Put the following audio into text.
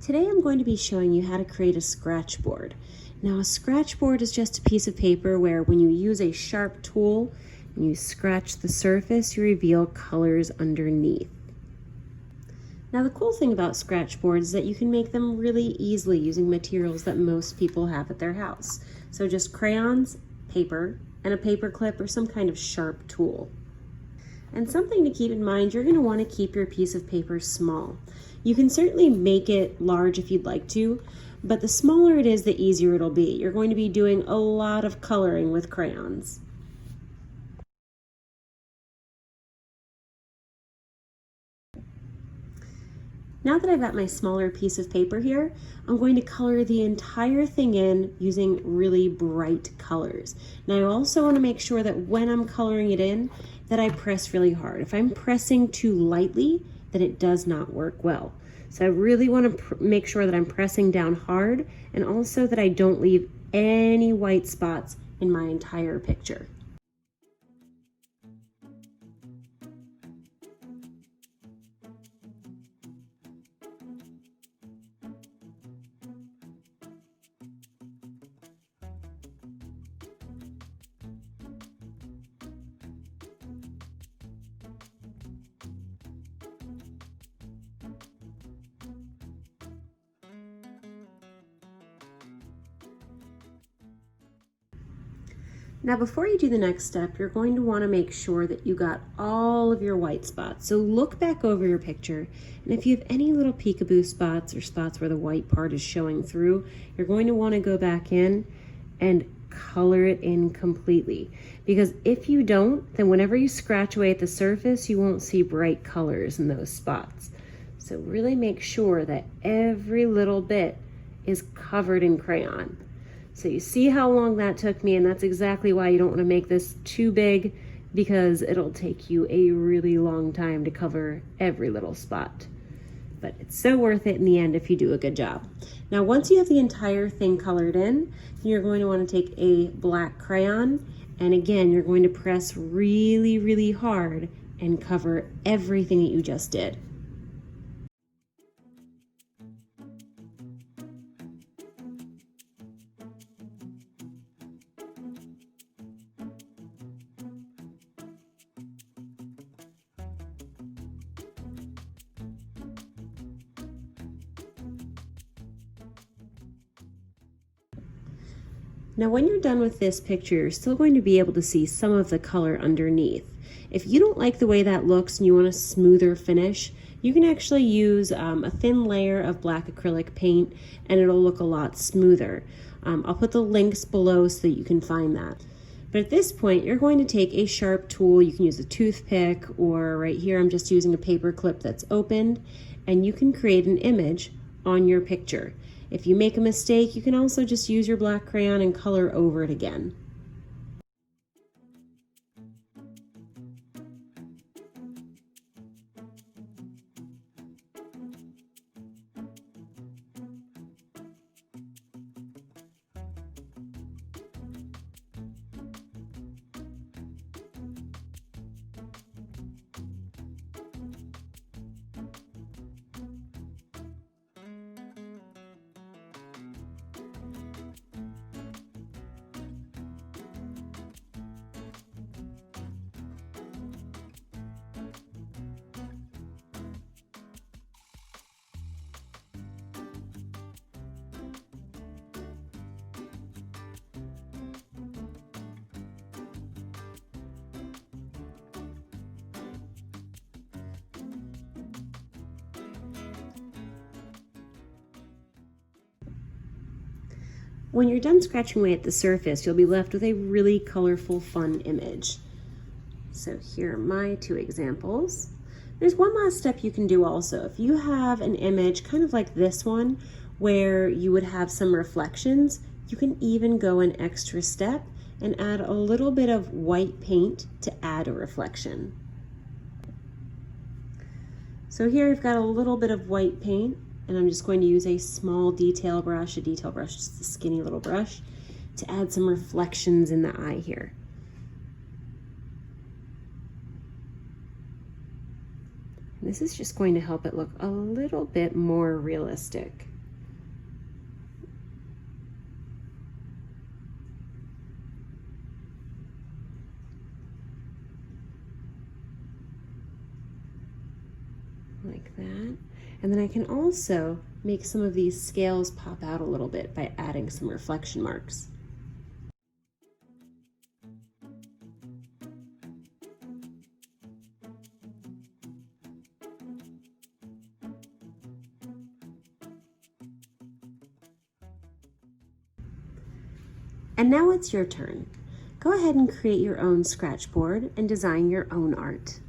Today I'm going to be showing you how to create a scratchboard. Now a scratchboard is just a piece of paper where when you use a sharp tool and you scratch the surface, you reveal colors underneath. Now the cool thing about scratchboards is that you can make them really easily using materials that most people have at their house. So just crayons, paper, and a paper clip or some kind of sharp tool. And something to keep in mind, you're going to want to keep your piece of paper small. You can certainly make it large if you'd like to, but the smaller it is, the easier it'll be. You're going to be doing a lot of coloring with crayons. Now that I've got my smaller piece of paper here, I'm going to color the entire thing in using really bright colors. Now I also want to make sure that when I'm coloring it in, that I press really hard. If I'm pressing too lightly, then it does not work well. So I really want to make sure that I'm pressing down hard and also that I don't leave any white spots in my entire picture. Now before you do the next step, you're going to want to make sure that you got all of your white spots. So look back over your picture, and if you have any little peekaboo spots or spots where the white part is showing through, you're going to want to go back in and color it in completely. Because if you don't, then whenever you scratch away at the surface, you won't see bright colors in those spots. So really make sure that every little bit is covered in crayon. So you see how long that took me, and that's exactly why you don't want to make this too big, because it'll take you a really long time to cover every little spot. But it's so worth it in the end if you do a good job. Now once you have the entire thing colored in, you're going to want to take a black crayon, and again you're going to press really, really hard and cover everything that you just did. Now when you're done with this picture, you're still going to be able to see some of the color underneath. If you don't like the way that looks and you want a smoother finish, you can actually use a thin layer of black acrylic paint and it'll look a lot smoother. I'll put the links below so that you can find that. But at this point, you're going to take a sharp tool. You can use a toothpick, or right here I'm just using a paper clip that's opened, and you can create an image on your picture. If you make a mistake, you can also just use your black crayon and color over it again. When you're done scratching away at the surface, you'll be left with a really colorful, fun image. So here are my two examples. There's one last step you can do also. If you have an image kind of like this one, where you would have some reflections, you can even go an extra step and add a little bit of white paint to add a reflection. So here I've got a little bit of white paint, and I'm just going to use a small detail brush, just a skinny little brush, to add some reflections in the eye here. This is just going to help it look a little bit more realistic. like that. And then I can also make some of these scales pop out a little bit by adding some reflection marks. And now it's your turn. Go ahead and create your own scratch board and design your own art.